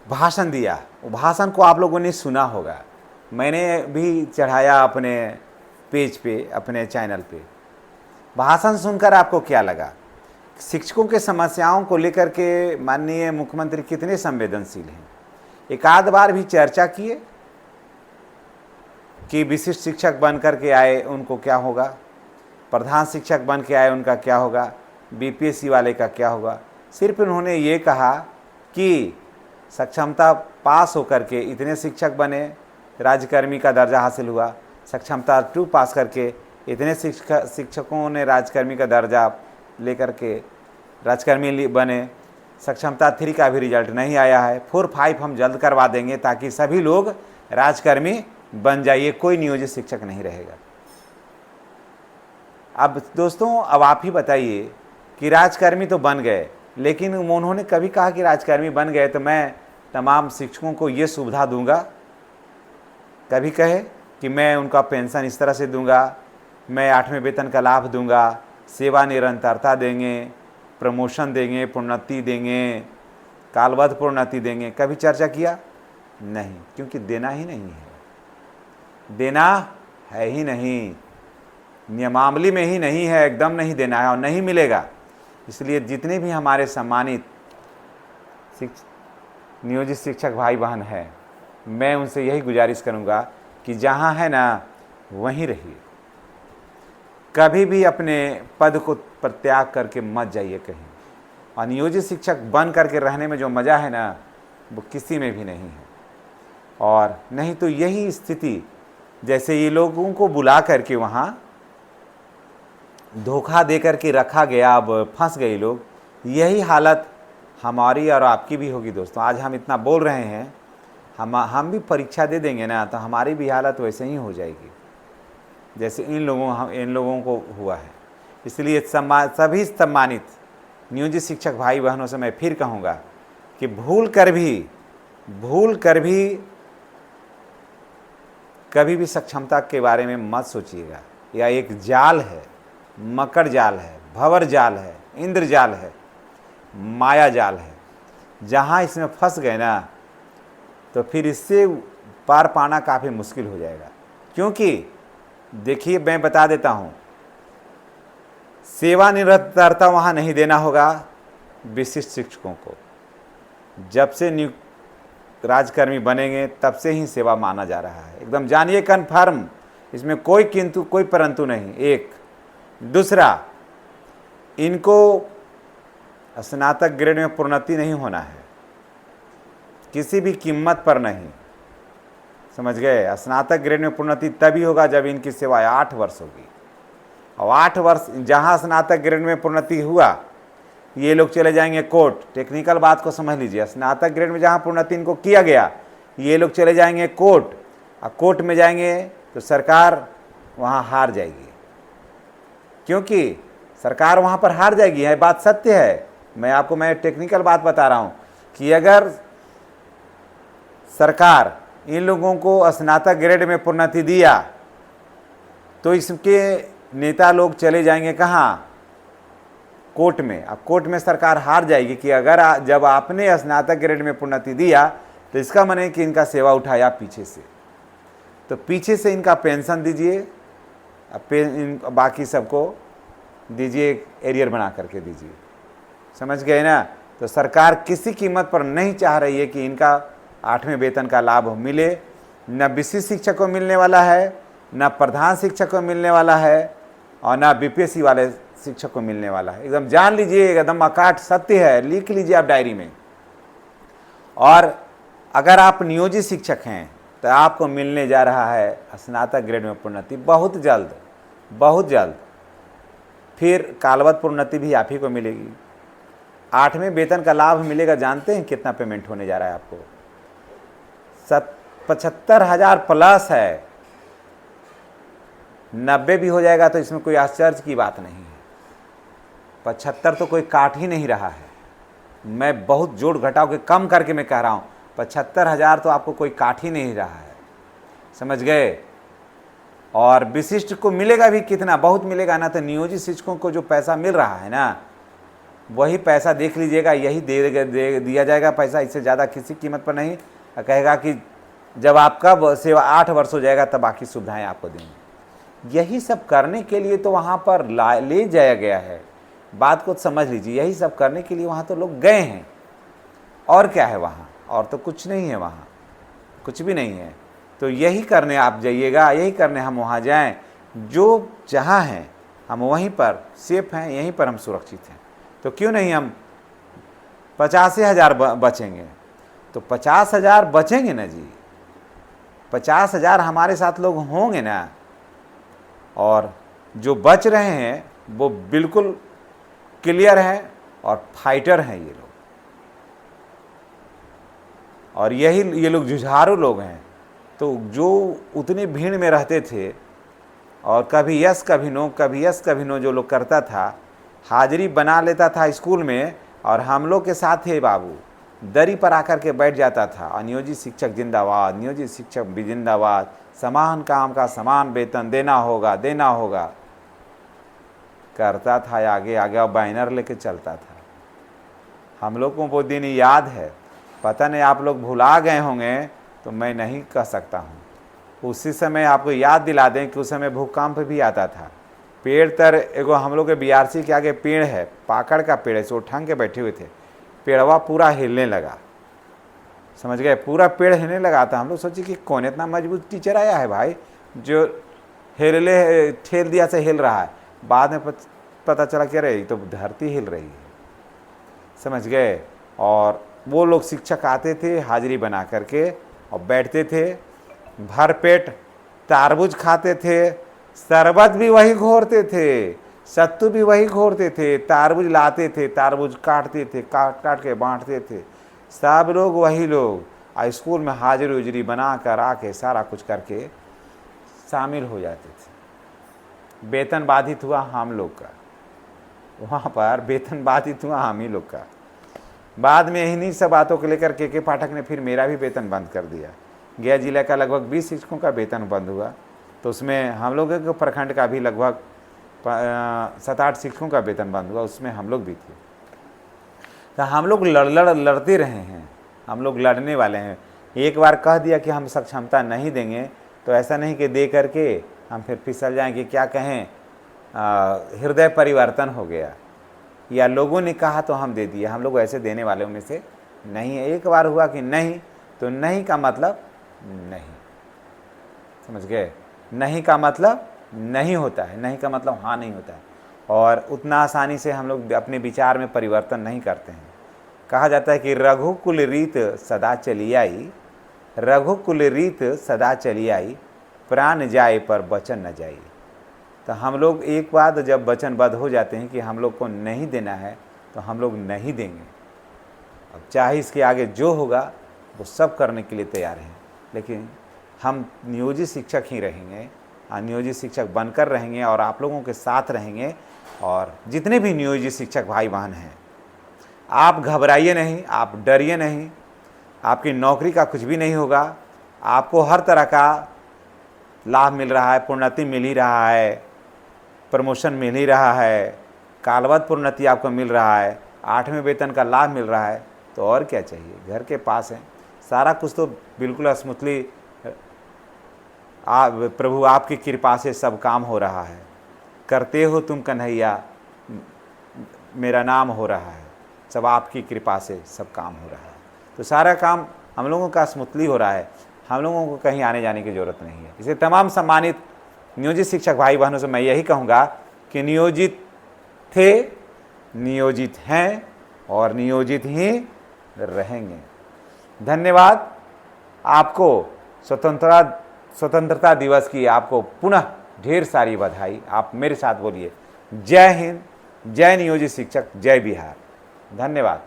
भाषण दिया, वो भाषण को आप लोगों ने सुना होगा, मैंने भी चढ़ाया अपने पेज पे, अपने चैनल पे। भाषण सुनकर आपको क्या लगा? शिक्षकों के समस्याओं को लेकर के माननीय मुख्यमंत्री कितने संवेदनशील हैं? एक आध बार भी चर्चा किए कि विशिष्ट शिक्षक बन कर के आए उनको क्या होगा, प्रधान शिक्षक बन के आए उनका क्या होगा, बीपीएससी वाले का क्या होगा? सिर्फ उन्होंने ये कहा कि सक्षमता पास होकर के इतने शिक्षक बने, राज्यकर्मी का दर्जा हासिल हुआ, सक्षमता 2 पास करके इतने शिक्षकों ने राज्यकर्मी का दर्जा लेकर के राज्यकर्मी बने, सक्षमता 3 का भी रिजल्ट नहीं आया है, 4, 5 हम जल्द करवा देंगे ताकि सभी लोग राज्यकर्मी बन जाइए, कोई नियोजित शिक्षक नहीं रहेगा। अब दोस्तों, अब आप ही बताइए कि राज्यकर्मी तो बन गए, लेकिन उन्होंने कभी कहा कि राज्यकर्मी बन गए तो मैं तमाम शिक्षकों को ये सुविधा दूंगा? कभी कहे कि मैं उनका पेंशन इस तरह से दूंगा, मैं 8वें वेतन का लाभ दूंगा, सेवा निरंतरता देंगे, प्रमोशन देंगे, प्रोन्नति देंगे, कालबद्ध प्रोन्नति देंगे? कभी चर्चा किया? नहीं, क्योंकि देना ही नहीं है, देना है ही नहीं, नियमावली में ही नहीं है, एकदम नहीं देना है और नहीं मिलेगा। इसलिए जितने भी हमारे सम्मानित नियोजित शिक्षक भाई बहन हैं, मैं उनसे यही गुजारिश करूंगा कि जहां है ना वहीं रहिए, कभी भी अपने पद को परित्याग करके मत जाइए कहीं। और नियोजित शिक्षक बन करके रहने में जो मज़ा है ना, वो किसी में भी नहीं है। और नहीं तो यही स्थिति, जैसे ये लोगों को बुला करके वहाँ धोखा दे करके रखा गया, अब फंस गए लोग, यही हालत हमारी और आपकी भी होगी दोस्तों। आज हम इतना बोल रहे हैं, हम भी परीक्षा दे देंगे ना तो हमारी भी हालत वैसे ही हो जाएगी जैसे इन लोगों को हुआ है। इसलिए सभी सम्मानित नियोजित शिक्षक भाई बहनों से मैं फिर कहूँगा कि भूल कर भी कभी भी सक्षमता के बारे में मत सोचिएगा। यह एक जाल है, मकर जाल है, भंवर जाल है, इंद्र जाल है, माया जाल है। जहाँ इसमें फंस गए ना तो फिर इससे पार पाना काफ़ी मुश्किल हो जाएगा। क्योंकि देखिए, मैं बता देता हूँ, सेवा निरंतरता वहाँ नहीं देना होगा विशिष्ट शिक्षकों को। जब से नियुक्त राज्यकर्मी बनेंगे तब से ही सेवा माना जा रहा है, एकदम जानिए, कन्फर्म, इसमें कोई किंतु कोई परंतु नहीं। एक दूसरा, इनको स्नातक ग्रेड में प्रोन्नति नहीं होना है, किसी भी कीमत पर नहीं, समझ गए? स्नातक ग्रेड में प्रोन्नति तभी होगा जब इनकी सेवा 8 वर्ष होगी। और 8 वर्ष जहाँ स्नातक ग्रेड में प्रोन्नति हुआ, ये लोग चले जाएंगे कोर्ट। टेक्निकल बात को समझ लीजिए, स्नातक ग्रेड में जहाँ प्रोन्नति इनको किया गया, ये लोग चले जाएंगे कोर्ट, और कोर्ट में जाएंगे तो सरकार वहाँ हार जाएगी, क्योंकि सरकार वहाँ पर हार जाएगी। यह बात सत्य है। मैं टेक्निकल बात बता रहा हूँ कि अगर सरकार इन लोगों को स्नातक ग्रेड में प्रोन्नति दिया तो इसके नेता लोग चले जाएंगे कहाँ? कोर्ट में। अब कोर्ट में सरकार हार जाएगी कि अगर जब आपने स्नातक ग्रेड में प्रोन्नति दिया तो इसका माने कि इनका सेवा उठाया पीछे से, तो पीछे से इनका पेंशन दीजिए, बाकी सबको दीजिए, एरियर बना करके दीजिए। समझ गए ना? तो सरकार किसी कीमत पर नहीं चाह रही है कि इनका 8वें वेतन का लाभ मिले। न विशिष्ट शिक्षक को मिलने वाला है, न प्रधान शिक्षक को मिलने वाला है, और न बीपीएससी वाले शिक्षक को मिलने वाला है। एकदम जान लीजिए, एकदम अकाट सत्य है, लिख लीजिए आप डायरी में। और अगर आप नियोजित शिक्षक हैं तो आपको मिलने जा रहा है स्नातक ग्रेड में प्रोन्नति बहुत जल्द, बहुत जल्द। फिर कालबद्ध प्रोन्नति भी आप ही को मिलेगी। 8वें वेतन का लाभ मिलेगा। जानते हैं कितना पेमेंट होने जा रहा है आपको? 75,000 प्लस है। 90 भी हो जाएगा तो इसमें कोई आश्चर्य की बात नहीं है। 75 तो कोई काट ही नहीं रहा है। मैं बहुत जोड़ घटाव के कम करके मैं कह रहा हूँ, 75,000 तो आपको कोई काट ही नहीं रहा है। समझ गए? और विशिष्ट को मिलेगा भी कितना, बहुत मिलेगा ना। तो नियोजित शिक्षकों को जो पैसा मिल रहा है ना, वही पैसा देख लीजिएगा, यही दिया जाएगा पैसा, इससे ज़्यादा किसी कीमत पर नहीं। कहेगा कि जब आपका सेवा 8 वर्ष हो जाएगा तब बाकी सुविधाएं आपको देंगे। यही सब करने के लिए तो वहाँ पर ले जाया गया है। बात को समझ लीजिए, यही सब करने के लिए वहाँ तो लोग गए हैं। और क्या है वहाँ? और तो कुछ नहीं है, वहाँ कुछ भी नहीं है। तो यही करने आप जाइएगा, यही करने हम वहाँ जाएं। जो जहाँ हैं हम वहीं पर सेफ हैं, यहीं पर हम सुरक्षित हैं। तो क्यों नहीं हम 50,000 बचेंगे? तो 50,000 बचेंगे ना जी, 50,000 हमारे साथ लोग होंगे ना। और जो बच रहे हैं वो बिल्कुल क्लियर हैं और फाइटर हैं ये लोग। और ये लोग जुझारू लोग हैं। तो जो उतनी भीड़ में रहते थे और कभी यस कभी नो, कभी यस कभी नो जो लोग करता था, हाजिरी बना लेता था स्कूल में, और हम लोग के साथ थे बाबू, दरी पर आकर के बैठ जाता था। और नियोजित शिक्षक जिंदाबाद, नियोजित शिक्षक भी जिंदाबाद, समान काम का समान वेतन देना होगा, देना होगा, करता था आगे आगे और बैनर लेके चलता था। हम लोग को वो दिन याद है। पता नहीं आप लोग भुला गए होंगे तो मैं नहीं कह सकता हूँ। उसी समय आपको याद दिला दें कि उस समय भूकंप भी आता था। पेड़ तर एगो हम लोग के बीआरसी के आगे पेड़ है, पाकड़ का पेड़ है, सो ठंग के बैठे हुए थे, पेड़वा पूरा हिलने लगा, समझ गए, पूरा पेड़ हिलने लगा था। हम लोग सोचे कि कौन इतना मजबूत टीचर आया है भाई जो ठेल दिया से हिल रहा है। बाद में पता चला कि अरे तो धरती हिल रही है, समझ गए। और वो लोग शिक्षक आते थे हाजिरी बना करके और बैठते थे, भर पेट तारबूज खाते थे, शरबत भी वही घोरते थे, सत्तू भी वही घोरते थे, तारबूज लाते थे, तारबूज काटते थे, काट काट के बांटते थे, सब लोग वही लोग। स्कूल में हाजिरी उजरी बना कर आके सारा कुछ करके शामिल हो जाते थे। वेतन बाधित हुआ हम लोग का, वहाँ पर वेतन बाधित हुआ हम ही लोग का। बाद में इन्हीं सब बातों को लेकर के पाठक ने फिर मेरा भी वेतन बंद कर दिया। गया जिला का लगभग 20 शिक्षकों का वेतन बंद हुआ, तो उसमें हम लोग के प्रखंड का भी लगभग 7-8 शिक्षकों का वेतन बंद हुआ, उसमें हम लोग भी थे। तो हम लोग लड़ते रहे हैं, हम लोग लड़ने वाले हैं। एक बार कह दिया कि हम सक्षमता नहीं देंगे तो ऐसा नहीं कि दे करके हम फिर फिसल जाएंगे, क्या कहें हृदय परिवर्तन हो गया या लोगों ने कहा तो हम दे दिए। हम लोग ऐसे देने वालों में से नहीं है। एक बार हुआ कि नहीं, तो नहीं का मतलब नहीं, समझ गए। नहीं का मतलब नहीं होता है, नहीं का मतलब हाँ नहीं होता है। और उतना आसानी से हम लोग अपने विचार में परिवर्तन नहीं करते हैं। कहा जाता है कि रघुकुल रीत सदा चली आई, रघुकुल रीत सदा चली आई, प्राण जाए पर वचन न जाए। तो हम लोग एक बार जब वचनबद्ध हो जाते हैं कि हम लोग को नहीं देना है तो हम लोग नहीं देंगे। अब चाहे इसके आगे जो होगा वो सब करने के लिए तैयार हैं, लेकिन हम नियोजित शिक्षक ही रहेंगे, नियोजित शिक्षक बनकर रहेंगे और आप लोगों के साथ रहेंगे। और जितने भी नियोजित शिक्षक भाई बहन हैं, आप घबराइए नहीं, आप डरिए नहीं, आपकी नौकरी का कुछ भी नहीं होगा। आपको हर तरह का लाभ मिल रहा है, प्रोन्नति मिल ही रहा है, प्रमोशन मिल ही रहा है, कालवद प्रोन्नति आपको मिल रहा है, 8वें वेतन का लाभ मिल रहा है। तो और क्या चाहिए, घर के पास है सारा कुछ, तो बिल्कुल स्मूथली प्रभु आपकी कृपा से सब काम हो रहा है। करते हो तुम कन्हैया मेरा नाम हो रहा है, सब आपकी कृपा से सब काम हो रहा है। तो सारा काम हम लोगों का स्मूथली हो रहा है, हम लोगों को कहीं आने जाने की ज़रूरत नहीं है। इसलिए तमाम सम्मानित नियोजित शिक्षक भाई बहनों से मैं यही कहूँगा कि नियोजित थे, नियोजित हैं और नियोजित ही रहेंगे। धन्यवाद। आपको स्वतंत्रता दिवस की आपको पुनः ढेर सारी बधाई। आप मेरे साथ बोलिए, जय हिंद, जय नियोजित शिक्षक, जय बिहार। धन्यवाद।